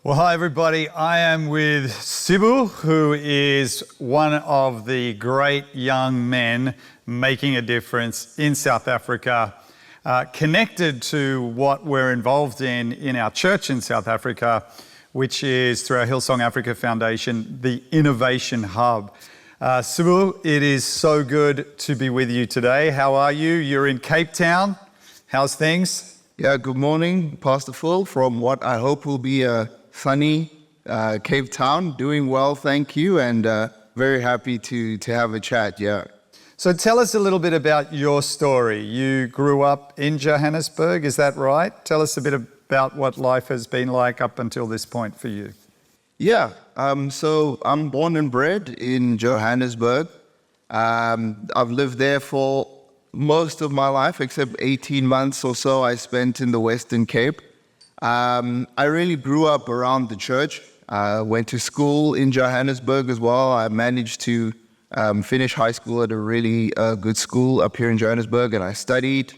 Well, hi everybody. I am with Sibu, who is one of the great young men making a difference in South Africa, connected to what we're involved in our church in South Africa, which is through our Hillsong Africa Foundation, the Innovation Hub. Sibu, it is so good to be with you today. How are you? You're in Cape Town. How's things? Yeah, good morning, Pastor Phil, from what I hope will be a sunny Cape Town. Doing well, thank you, and very happy to have a chat, yeah. So tell us a little bit about your story. You grew up in Johannesburg, is that right? Tell us a bit about what life has been like up until this point for you. Yeah, so I'm born and bred in Johannesburg. I've lived there for most of my life, except 18 months or so I spent in the Western Cape. I really grew up around the church. Went to school in Johannesburg as well. I managed to finish high school at a really good school up here in Johannesburg, and I studied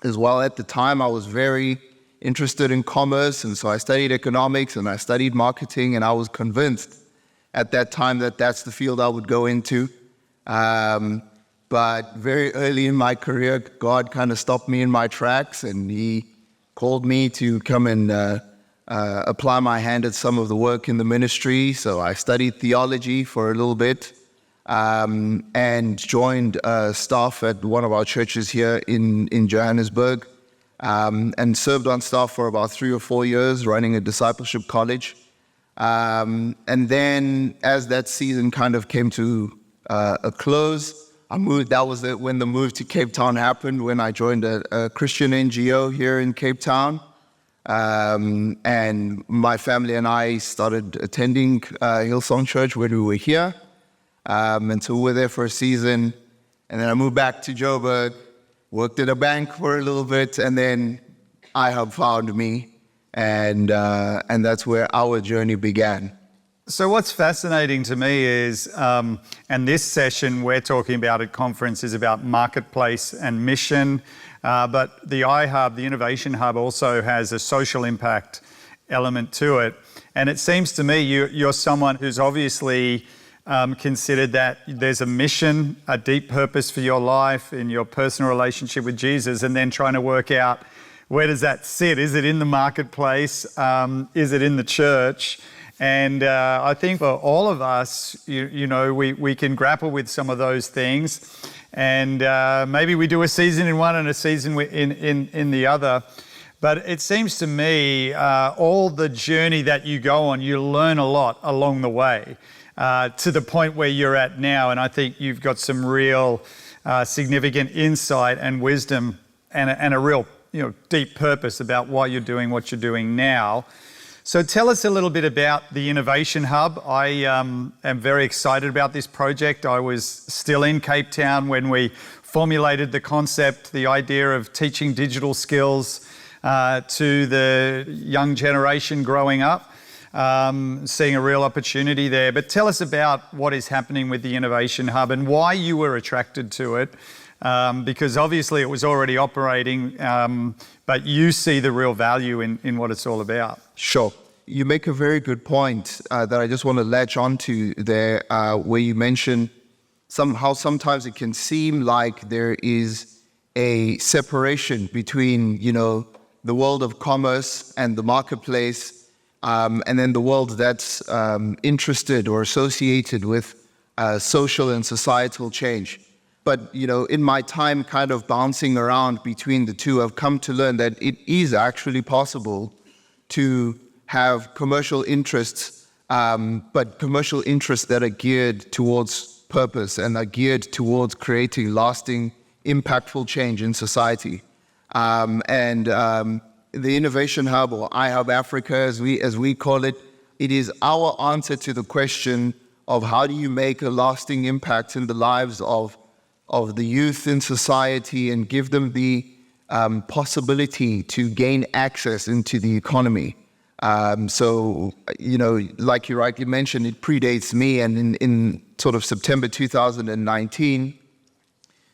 as well. At the time, I was very interested in commerce, and so I studied economics and I studied marketing, and I was convinced at that time that that's the field I would go into. But very early in my career, God kind of stopped me in my tracks, and He called me to come and apply my hand at some of the work in the ministry. So I studied theology for a little bit and joined staff at one of our churches here in Johannesburg and served on staff for about 3 or 4 years, running a discipleship college. And then as that season kind of came to a close, I moved. That was when the move to Cape Town happened, when I joined a Christian NGO here in Cape Town. And my family and I started attending Hillsong Church when we were here. And so we were there for a season. And then I moved back to Joburg, worked at a bank for a little bit, and then IHub found me. And that's where our journey began. So what's fascinating to me is, and this session we're talking about at conference is about marketplace and mission, but the IHub, the Innovation Hub, also has a social impact element to it. And it seems to me you're someone who's obviously considered that there's a mission, a deep purpose for your life in your personal relationship with Jesus, and then trying to work out where does that sit? Is it in the marketplace? Is it in the church? And I think for all of us, you know, we can grapple with some of those things. And maybe we do a season in one and a season in the other. But it seems to me all the journey that you go on, you learn a lot along the way to the point where you're at now. And I think you've got some real significant insight and wisdom and a real deep purpose about why you're doing what you're doing now. So tell us a little bit about the Innovation Hub. I am very excited about this project. I was still in Cape Town when we formulated the concept, the idea of teaching digital skills to the young generation growing up, seeing a real opportunity there. But tell us about what is happening with the Innovation Hub and why you were attracted to it, because obviously it was already operating, but you see the real value in what it's all about. Sure. You make a very good point that I just want to latch onto there, where you mention how sometimes it can seem like there is a separation between, the world of commerce and the marketplace, and then the world that's interested or associated with social and societal change. But, in my time kind of bouncing around between the two, I've come to learn that it is actually possible to have commercial interests, but commercial interests that are geared towards purpose and are geared towards creating lasting, impactful change in society. And the Innovation Hub, or IHub Africa, as we call it, it is our answer to the question of how do you make a lasting impact in the lives of the youth in society and give them the possibility to gain access into the economy. So, like you rightly mentioned, it predates me, and in sort of September 2019,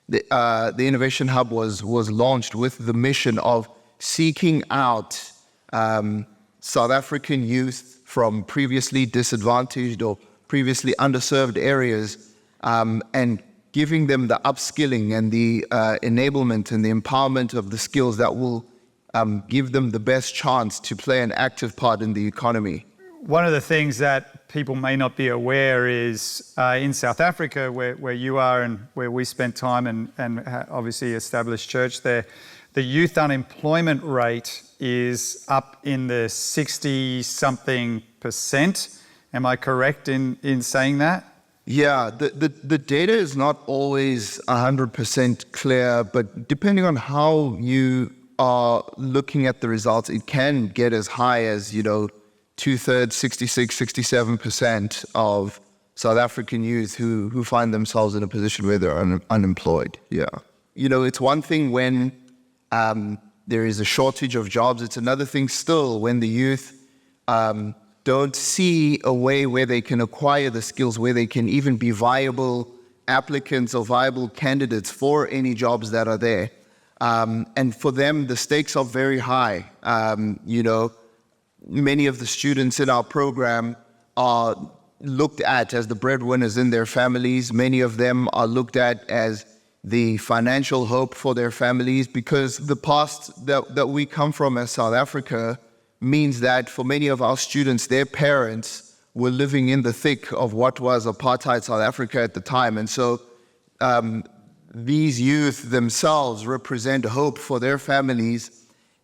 the Innovation Hub was launched with the mission of seeking out South African youth from previously disadvantaged or previously underserved areas, and giving them the upskilling and the enablement and the empowerment of the skills that will give them the best chance to play an active part in the economy. One of the things that people may not be aware is in South Africa, where you are and where we spent time and obviously established church there, the youth unemployment rate is up in the 60-something%. Am I correct in saying that? Yeah, the data is not always 100% clear, but depending on how you are looking at the results, it can get as high as, 2/3, 66, 67% of South African youth who find themselves in a position where they're unemployed. Yeah. It's one thing when there is a shortage of jobs. It's another thing still when the youth don't see a way where they can acquire the skills, where they can even be viable applicants or viable candidates for any jobs that are there. And for them, the stakes are very high. Many of the students in our program are looked at as the breadwinners in their families. Many of them are looked at as the financial hope for their families, because the past that we come from as South Africa means that for many of our students, their parents were living in the thick of what was apartheid South Africa at the time. And so these youth themselves represent hope for their families.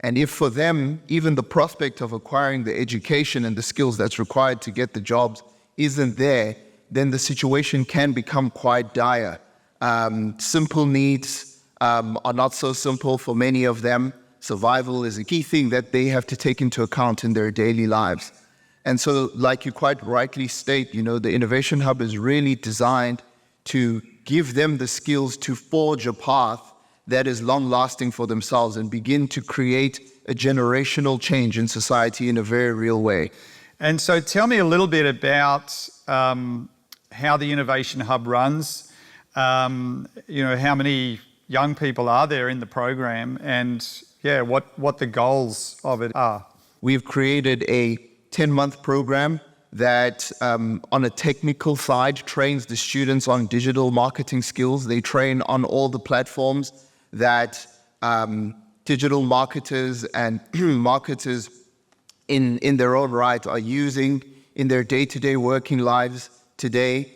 And if for them, even the prospect of acquiring the education and the skills that's required to get the jobs isn't there, then the situation can become quite dire. Simple needs are not so simple for many of them. Survival is a key thing that they have to take into account in their daily lives. And so, like you quite rightly state, the Innovation Hub is really designed to give them the skills to forge a path that is long-lasting for themselves and begin to create a generational change in society in a very real way. And so tell me a little bit about how the Innovation Hub runs. How many young people are there in the program, and what the goals of it are? We've created a 10-month program that on a technical side trains the students on digital marketing skills. They train on all the platforms that digital marketers and marketers in their own right are using in their day-to-day working lives today.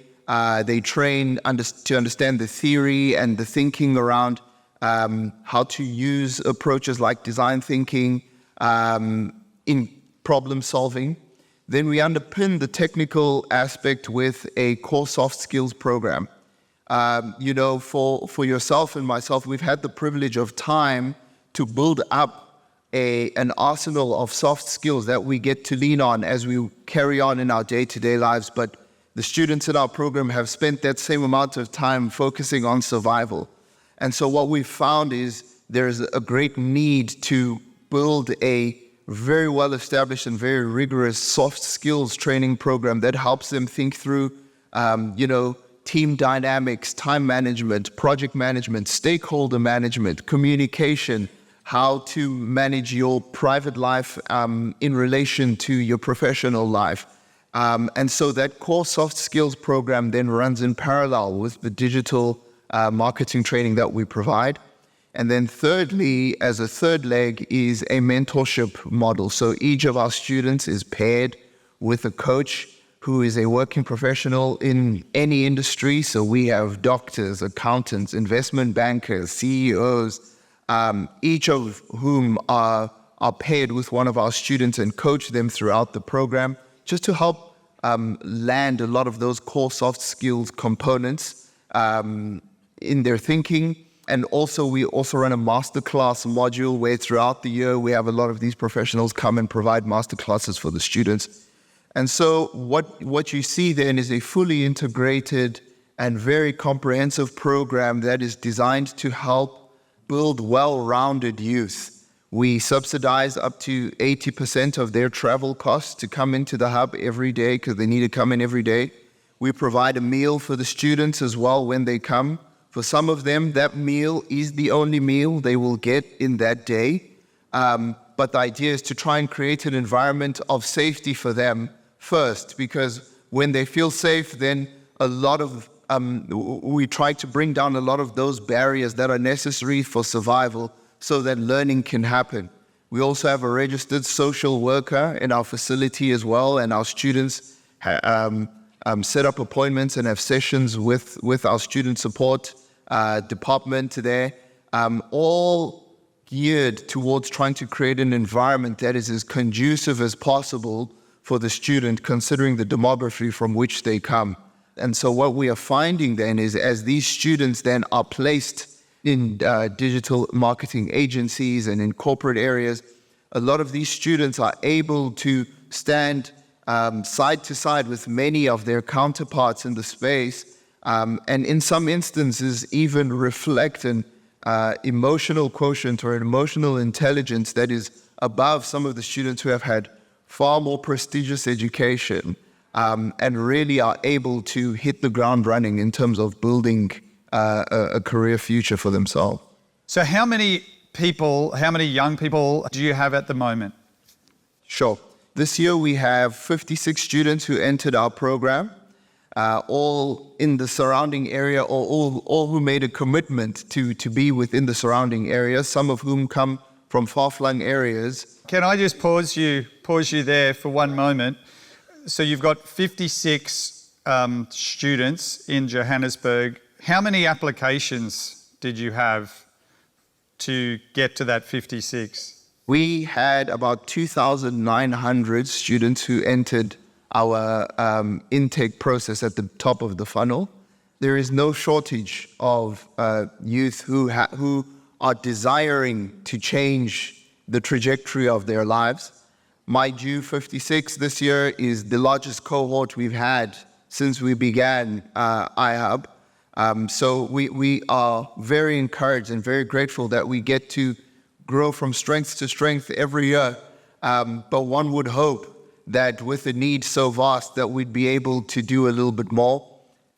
They train to understand the theory and the thinking around how to use approaches like design thinking in problem solving. Then we underpin the technical aspect with a core soft skills program. For yourself and myself, we've had the privilege of time to build up an arsenal of soft skills that we get to lean on as we carry on in our day-to-day lives. But the students in our program have spent that same amount of time focusing on survival. And so what we've found is there's a great need to build a very well-established and very rigorous soft skills training program that helps them think through, team dynamics, time management, project management, stakeholder management, communication, how to manage your private life in relation to your professional life. And so that core soft skills program then runs in parallel with the digital marketing training that we provide. And then thirdly, as a third leg, is a mentorship model. So each of our students is paired with a coach who is a working professional in any industry. So we have doctors, accountants, investment bankers, CEOs, each of whom are paired with one of our students and coach them throughout the program, just to help land a lot of those core soft skills components in their thinking. And also, we also run a masterclass module where throughout the year, we have a lot of these professionals come and provide masterclasses for the students. And so what you see then is a fully integrated and very comprehensive program that is designed to help build well-rounded youth. We subsidize up to 80% of their travel costs to come into the hub every day because they need to come in every day. We provide a meal for the students as well when they come. For some of them, that meal is the only meal they will get in that day. but the idea is to try and create an environment of safety for them first, because when they feel safe, then a lot of we try to bring down a lot of those barriers that are necessary for survival so that learning can happen. We also have a registered social worker in our facility as well, and our students set up appointments and have sessions with our student support department there, all geared towards trying to create an environment that is as conducive as possible for the student, considering the demography from which they come. And so what we are finding then is, as these students then are placed in digital marketing agencies and in corporate areas, a lot of these students are able to stand side to side with many of their counterparts in the space, and in some instances even reflect an emotional quotient or an emotional intelligence that is above some of the students who have had far more prestigious education, and really are able to hit the ground running in terms of building a career future for themselves. So how many young people do you have at the moment? Sure. This year we have 56 students who entered our program, all in the surrounding area, or all who made a commitment to be within the surrounding area, some of whom come from far-flung areas. Can I just pause you there for one moment? So you've got 56 students in Johannesburg. How many applications did you have to get to that 56? We had about 2,900 students who entered our intake process at the top of the funnel. There is no shortage of youth who are desiring to change the trajectory of their lives. Mind you, 56 this year is the largest cohort we've had since we began IHub. So we are very encouraged and very grateful that we get to grow from strength to strength every year. But one would hope that with a need so vast that we'd be able to do a little bit more.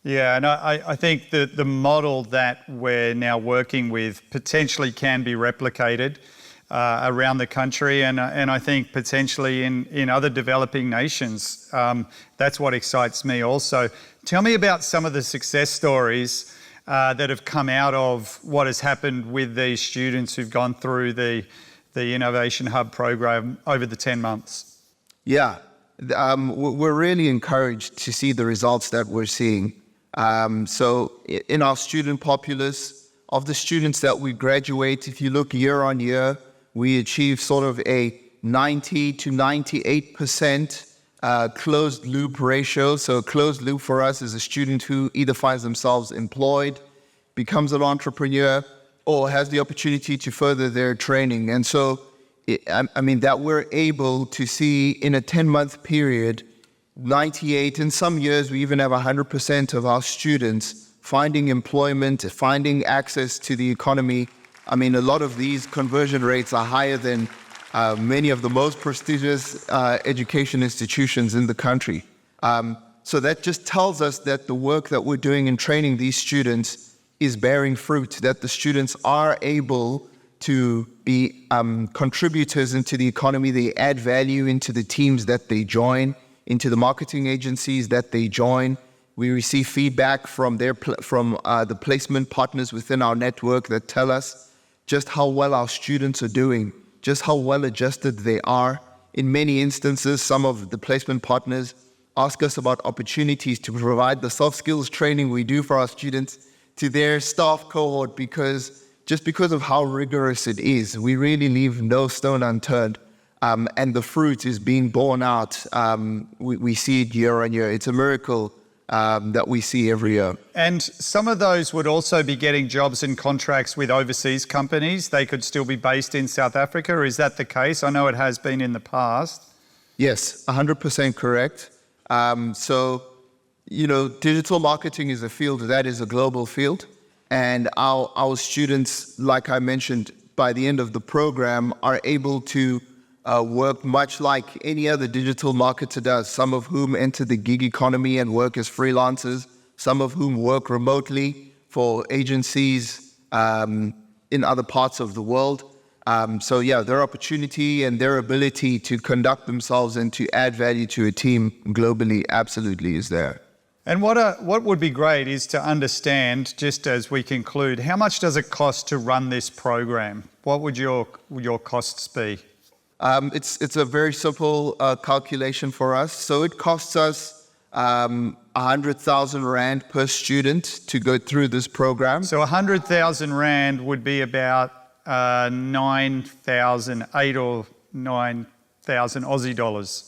Yeah, and I think that the model that we're now working with potentially can be replicated around the country, and I think potentially in other developing nations. That's what excites me also. Tell me about some of the success stories that have come out of what has happened with these students who've gone through the Innovation Hub program over the 10 months. Yeah, we're really encouraged to see the results that we're seeing. So in our student populace, of the students that we graduate, if you look year on year, we achieve sort of a 90 to 98% closed loop ratio. So a closed loop for us is a student who either finds themselves employed, becomes an entrepreneur, or has the opportunity to further their training. And so, that we're able to see in a 10-month period, 98, in some years we even have 100% of our students finding employment, finding access to the economy. A lot of these conversion rates are higher than many of the most prestigious education institutions in the country. So that just tells us that the work that we're doing in training these students is bearing fruit, that the students are able to be contributors into the economy. They add value into the teams that they join, into the marketing agencies that they join. We receive feedback from the placement partners within our network that tell us just how well our students are doing, just how well adjusted they are. In many instances, some of the placement partners ask us about opportunities to provide the soft skills training we do for our students to their staff cohort, because of how rigorous it is. We really leave no stone unturned, and the fruit is being borne out. We see it year on year. It's a miracle that we see every year. And some of those would also be getting jobs and contracts with overseas companies. They could still be based in South Africa. Is that the case? I know it has been in the past. Yes, 100% correct. Digital marketing is a field that is a global field. And our students, like I mentioned, by the end of the program, are able to work much like any other digital marketer does, some of whom enter the gig economy and work as freelancers, some of whom work remotely for agencies in other parts of the world. So yeah, their opportunity and their ability to conduct themselves and to add value to a team globally absolutely is there. And what would be great is to understand, just as we conclude, how much does it cost to run this program? What would your costs be? It's a very simple calculation for us. So it costs us 100,000 Rand per student to go through this program. So 100,000 Rand would be about 9,000, 8 or 9,000 Aussie dollars.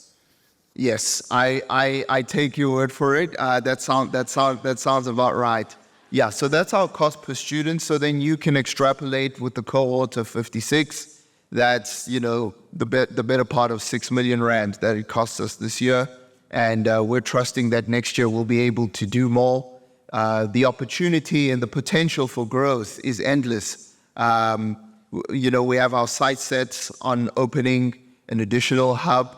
Yes, I take your word for it. That sounds about right. Yeah, so that's our cost per student. So then you can extrapolate with the cohort of 56. That's, the better part of 6 million Rand that it costs us this year. And we're trusting that next year we'll be able to do more. The opportunity and the potential for growth is endless. We have our sights set on opening an additional hub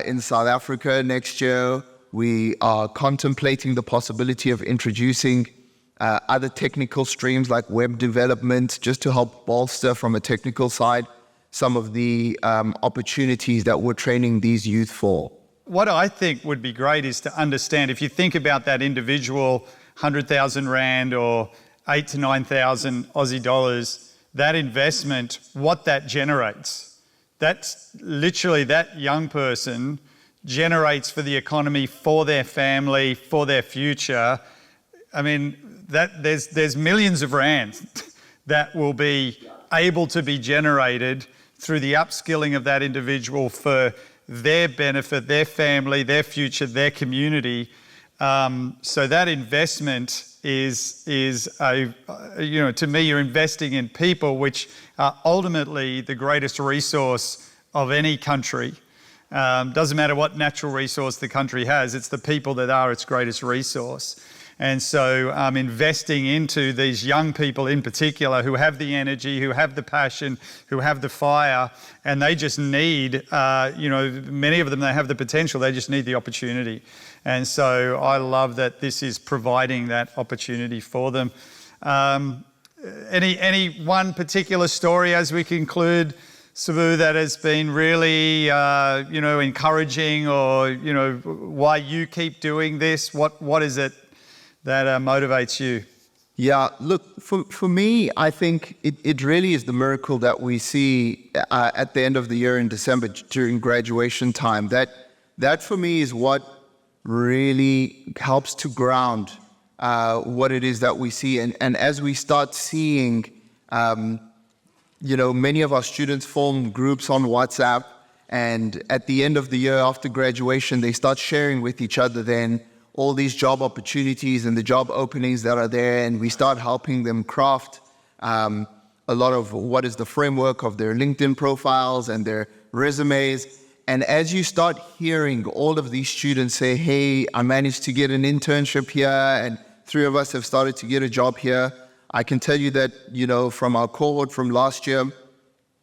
in South Africa next year. We are contemplating the possibility of introducing other technical streams like web development, just to help bolster from a technical side some of the opportunities that we're training these youth for. What I think would be great is to understand, if you think about that individual 100,000 Rand or 8 to 9,000 Aussie dollars, that investment, what that generates. That's literally, that young person generates for the economy, for their family, for their future. I mean, there's millions of rands that will be able to be generated through the upskilling of that individual for their benefit, their family, their future, their community. So that investment is to me, you're investing in people, which are ultimately the greatest resource of any country. Doesn't matter what natural resource the country has, it's the people that are its greatest resource. And so investing into these young people in particular who have the energy, who have the passion, who have the fire, and they just need, many of them, they have the potential, they just need the opportunity. And so I love that this is providing that opportunity for them. Any one particular story as we conclude, Sabu, that has been really, encouraging, or, why you keep doing this? What is it that motivates you? Yeah, look, for me, I think it really is the miracle that we see at the end of the year in December during graduation time. That for me is what really helps to ground what it is that we see. And as we start seeing, many of our students form groups on WhatsApp, and at the end of the year after graduation, they start sharing with each other then all these job opportunities and the job openings that are there, and we start helping them craft a lot of what is the framework of their LinkedIn profiles and their resumes. And as you start hearing all of these students say, hey, I managed to get an internship here, and 3 of us have started to get a job here, I can tell you that, from our cohort from last year,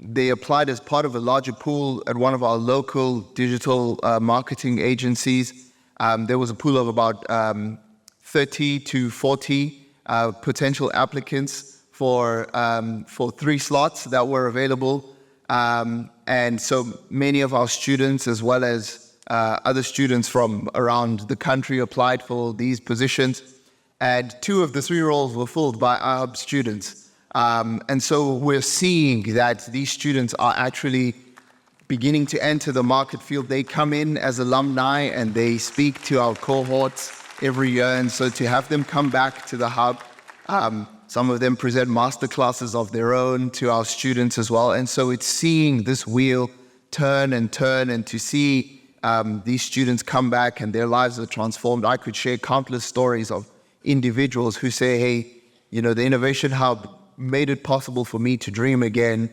they applied as part of a larger pool at one of our local digital marketing agencies. There was a pool of about 30 to 40 potential applicants for 3 slots that were available. And so many of our students, as well as other students from around the country, applied for these positions. And 2 of the 3 roles were filled by IHub students. And so we're seeing that these students are actually beginning to enter the market field. They come in as alumni and they speak to our cohorts every year. And so to have them come back to the hub, some of them present masterclasses of their own to our students as well. And so it's seeing this wheel turn and turn, and to see these students come back and their lives are transformed. I could share countless stories of individuals who say, hey, the Innovation Hub made it possible for me to dream again,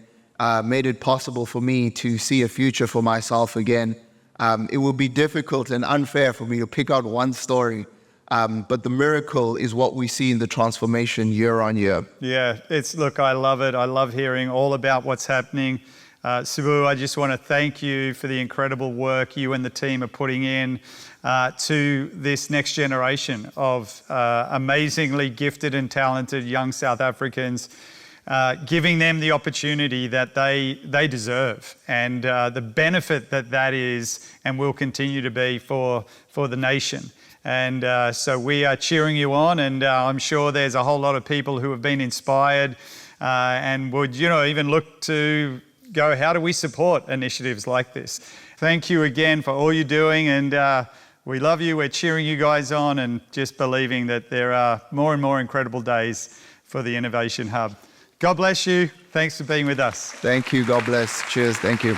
made it possible for me to see a future for myself again. It would be difficult and unfair for me to pick out one story, but the miracle is what we see in the transformation year on year. Yeah, look, I love it. I love hearing all about what's happening. Sabu, I just want to thank you for the incredible work you and the team are putting in to this next generation of amazingly gifted and talented young South Africans. giving them the opportunity that they deserve, and the benefit that is and will continue to be for the nation. And so we are cheering you on, and I'm sure there's a whole lot of people who have been inspired and would, even look to go, how do we support initiatives like this? Thank you again for all you're doing, and we love you. We're cheering you guys on and just believing that there are more and more incredible days for the Innovation Hub. God bless you. Thanks for being with us. Thank you. God bless. Cheers. Thank you.